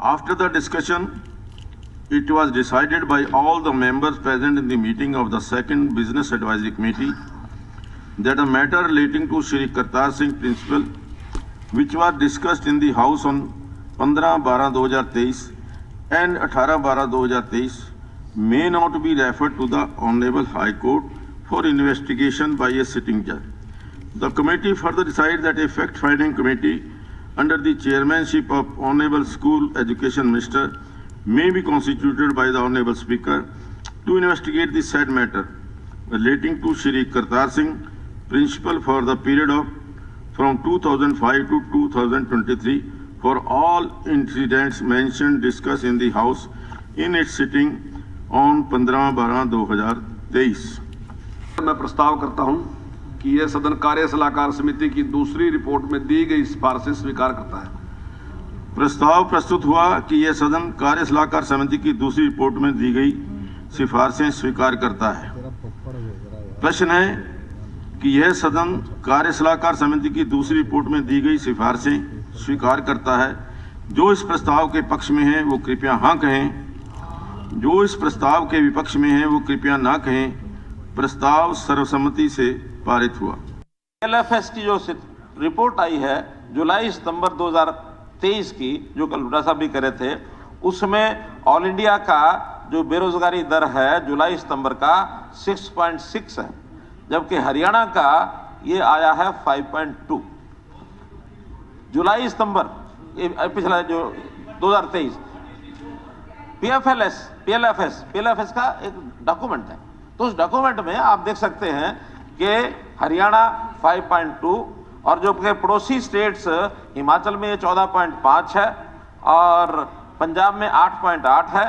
After the discussion, it was decided by all the members present in the meeting of the second Business Advisory Committee that a matter relating to Shri Kartar Singh Principal, which was discussed in the House on 15/12/2023 and 18/12/2023, may not be referred to the Honorable High Court for investigation by a sitting judge. The committee further decided that a fact-finding committee under the chairmanship of Honorable School Education Minister may be constituted by the Honorable Speaker to investigate the said matter relating to Shri Kartar Singh Principal for the period of from 2005 to 2023 for all incidents mentioned discussed in the House in its sitting on 15/12/2023। मैं प्रस्ताव करता हूं कि यह सदन कार्य सलाहकार समिति की दूसरी रिपोर्ट में दी गई सिफारिशें स्वीकार करता है। प्रस्ताव प्रस्तुत हुआ कि यह सदन कार्य सलाहकार समिति की दूसरी रिपोर्ट में दी गई सिफारिशें स्वीकार करता है। प्रश्न है कि यह सदन कार्य सलाहकार समिति की दूसरी रिपोर्ट में दी गई सिफारिशें स्वीकार करता है। जो इस प्रस्ताव के पक्ष में है वो कृपया हाँ कहें, जो इस प्रस्ताव के विपक्ष में है वो कृपया ना कहें। प्रस्ताव सर्वसम्मति से पारित हुआ। LFS की जो रिपोर्ट आई है जुलाई-सितंबर 2023 की, जो कल हुड्डा साहब भी करे थे, उसमें ऑल इंडिया का जो बेरोजगारी दर है जुलाई-सितंबर का 6.6 है, जबकि हरियाणा का ये आया है 5.2। जुलाई-सितंबर पिछला जो 2023 PLFS का एक डॉक्यूमेंट है, तो उस डॉक्यूमेंट में आप देख सकते हैं कि हरियाणा 5.2 और जो कि पड़ोसी स्टेट्स हिमाचल में 14.5 है और पंजाब में 8.8 है,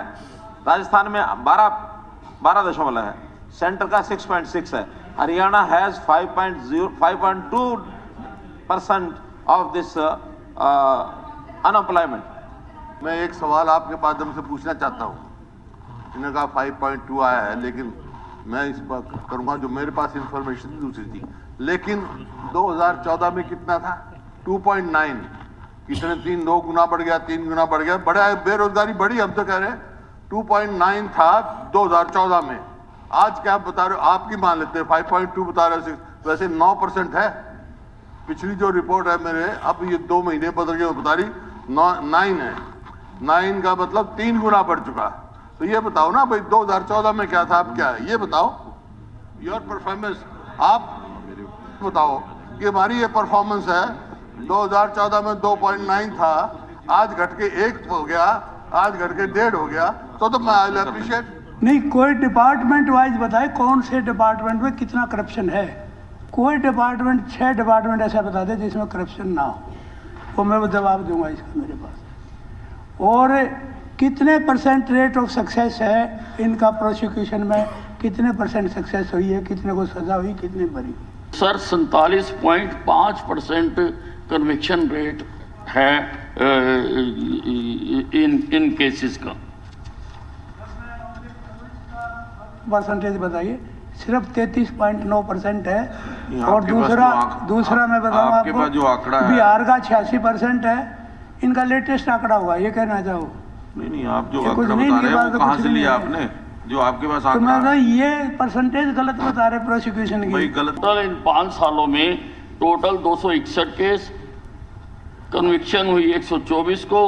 राजस्थान में 12 है, सेंटर का 6.6 है। Haryana has 5.2% of this unemployment. मैं एक सवाल आपके माध्यम से पूछना चाहता हूँ। इन्होंने कहा 5.2 आया है, लेकिन मैं इस बात करूँगा जो मेरे पास इंफॉर्मेशन दूसरी थी। लेकिन 2014 में कितना था? 2.9। कितने 2 गुना बढ़ गया, 3 गुना बढ़ गया, बड़ा बेरोजगारी बढ़ी। हम तो कह रहे हैं 2.9 था 2014 में। आज क्या आप बता रहे हो? आपकी मान लेते हैं 5.2 बता रहे हो, वैसे 9% है। पिछली जो रिपोर्ट है मेरे, अब ये 2 महीने बदल के बता रही 9 है। 9 का मतलब 3 गुना बढ़ चुका। तो ये बताओ ना भाई 2014 में क्या था, अब क्या है, ये बताओ। योर परफॉर्मेंस आप बताओ कि हमारी ये परफॉर्मेंस है। 2014 में 2.9 था, आज घट के 1 हो गया, आज घट के 1.5 हो गया, तो मैं आई अप्रिशिएट। नहीं, कोई डिपार्टमेंट वाइज बताए कौन से डिपार्टमेंट में कितना करप्शन है। कोई डिपार्टमेंट 6 डिपार्टमेंट ऐसा बता दे जिसमें करप्शन ना हो, वो मैं जवाब दूंगा इसका मेरे पास। और कितने % रेट ऑफ सक्सेस है इनका प्रोसिक्यूशन में, कितने % सक्सेस हुई है, कितने को सजा हुई, कितने भरी। सर 47.5% कन्विक्शन रेट है इन केसेस का। परसेंटेज बताइए। सिर्फ 33.9% है। और दूसरा मैं बताऊँ आपको, जो आंकड़ा है बिहार का 86% है। इनका लेटेस्ट आंकड़ा हुआ, ये कहना चाहो। नहीं, आप जो आंकड़ा बता रहे हैं वो कहाँ से लिया आपने? जो आपके पास तो मैं ये परसेंटेज गलत बता रहे प्रोसिक्यूशन की। गलत। इन 5 सालों में टोटल 261 केस, कन्विक्शन हुई 124 को,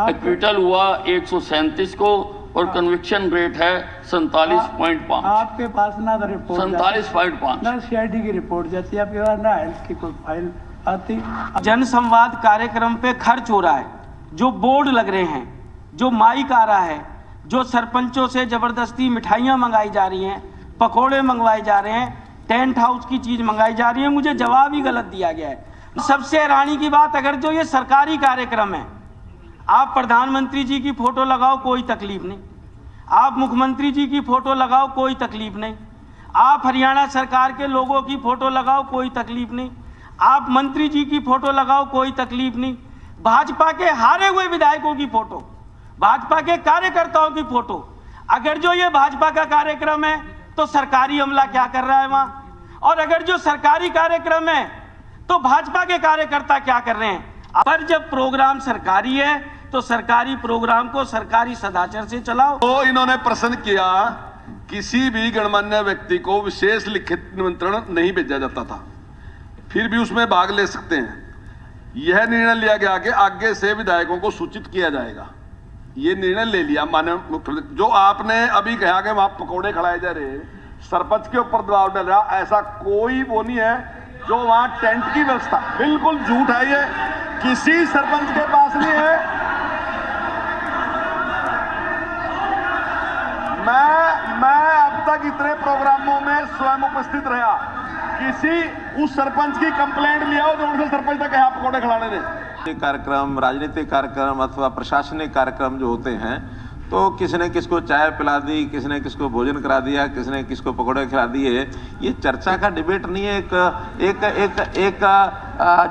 एक्विटल हुआ 137 को और कन्विक्शन रेट है 47.5। आपके पास ना रिपोर्ट 47.5 ना CID की रिपोर्ट जाती है, आपके पास ना हेल्थ की कोई फाइल आती। जन संवाद कार्यक्रम पे खर्च हो रहा है, जो बोर्ड लग रहे हैं, जो माइक आ रहा है, जो सरपंचों से जबरदस्ती मिठाइयाँ मंगाई जा रही हैं, पकोड़े मंगवाए जा रहे हैं, टेंट हाउस की चीज़ मंगाई जा रही है, मुझे जवाब ही गलत दिया गया है। सबसे हैरानी की बात, अगर जो ये सरकारी कार्यक्रम है, आप प्रधानमंत्री जी की फोटो लगाओ कोई तकलीफ नहीं, आप मुख्यमंत्री जी की फोटो लगाओ कोई तकलीफ नहीं, आप हरियाणा सरकार के लोगों की फोटो लगाओ कोई तकलीफ नहीं, आप मंत्री जी की फोटो लगाओ कोई तकलीफ नहीं, भाजपा के हारे हुए विधायकों की फोटो, भाजपा के कार्यकर्ताओं की फोटो। अगर जो ये भाजपा का कार्यक्रम है तो सरकारी अमला क्या कर रहा है वहां, और अगर जो सरकारी कार्यक्रम है तो भाजपा के कार्यकर्ता क्या कर रहे हैं। पर जब प्रोग्राम सरकारी है तो सरकारी प्रोग्राम को सरकारी सदाचार से चलाओ। तो इन्होंने प्रश्न किया, किसी भी गणमान्य व्यक्ति को विशेष लिखित निमंत्रण नहीं भेजा जाता था, फिर भी उसमें भाग ले सकते हैं। यह निर्णय लिया गया कि आगे से विधायकों को सूचित किया जाएगा। ये निर्णय ले लिया माननीय मुख्यमंत्री। जो आपने अभी कहा कि वहां पकौड़े खिलाए जा रहे, सरपंच के ऊपर दबाव डाल रहा, ऐसा कोई वो नहीं है जो वहां टेंट की व्यवस्था, बिल्कुल झूठ है, ये किसी सरपंच के पास नहीं है। मैं अब तक इतने प्रोग्रामों में स्वयं उपस्थित रहा, किसी उस सरपंच की कंप्लेंट लिया हो जो उनसे सरपंच तक कहा पकौड़े खिलाने ने। कार्यक्रम, राजनीतिक कार्यक्रम अथवा प्रशासनिक कार्यक्रम जो होते हैं, तो किसी ने किसको चाय पिला दी, किसी ने किसको भोजन करा दिया, किसी ने किसको पकौड़े खिला दिए, ये चर्चा का डिबेट नहीं है। एक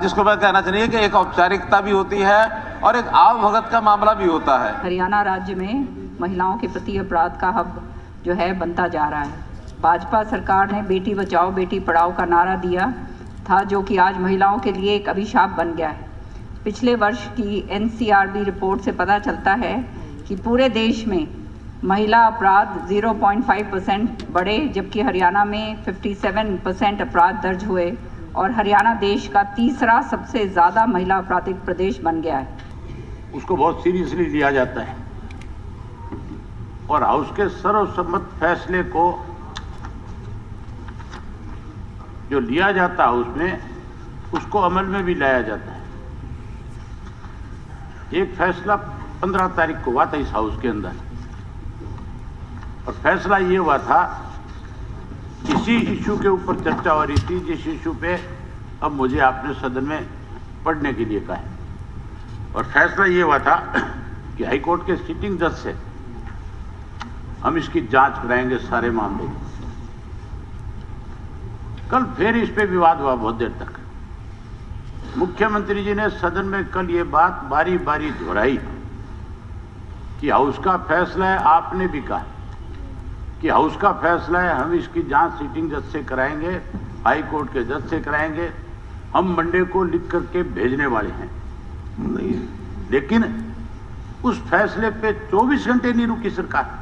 जिसको मैं कहना चाहिए कि एक औपचारिकता भी होती है और एक आवभगत का मामला भी होता है। हरियाणा राज्य में महिलाओं के प्रति अपराध का हब जो है बनता जा रहा है। भाजपा सरकार ने बेटी बचाओ बेटी पढ़ाओ का नारा दिया था, जो कि आज महिलाओं के लिए एक अभिशाप बन गया है। पिछले वर्ष की NCRB रिपोर्ट से पता चलता है कि पूरे देश में महिला अपराध 0.5% बढ़े, जबकि हरियाणा में 57% अपराध दर्ज हुए और हरियाणा देश का तीसरा सबसे ज़्यादा महिला अपराधिक प्रदेश बन गया है। उसको बहुत सीरियसली लिया जाता है और हाउस के सर्वसम्मत फैसले को जो लिया जाता है उसमें उसको अमल में भी लाया जाता है। एक फैसला 15 तारीख को हुआ था इस हाउस के अंदर और फैसला ये हुआ था, इसी इशू के ऊपर चर्चा हो रही थी जिस इशू पे अब मुझे आपने सदन में पढ़ने के लिए कहा है, और फैसला ये हुआ था कि हाईकोर्ट के सिटिंग जज से हम इसकी जांच कराएंगे सारे मामले की। कल फिर इस पे विवाद हुआ बहुत देर तक। मुख्यमंत्री जी ने सदन में कल ये बात बारी बारी दोहराई कि हाउस का फैसला है, आपने भी कहा कि हाउस का फैसला है, हम इसकी जांच सिटिंग जज से कराएंगे, हाई कोर्ट के जज से कराएंगे, हम मंडे को लिख करके भेजने वाले हैं। नहीं, लेकिन उस फैसले पे 24 घंटे नहीं रुकी सरकार।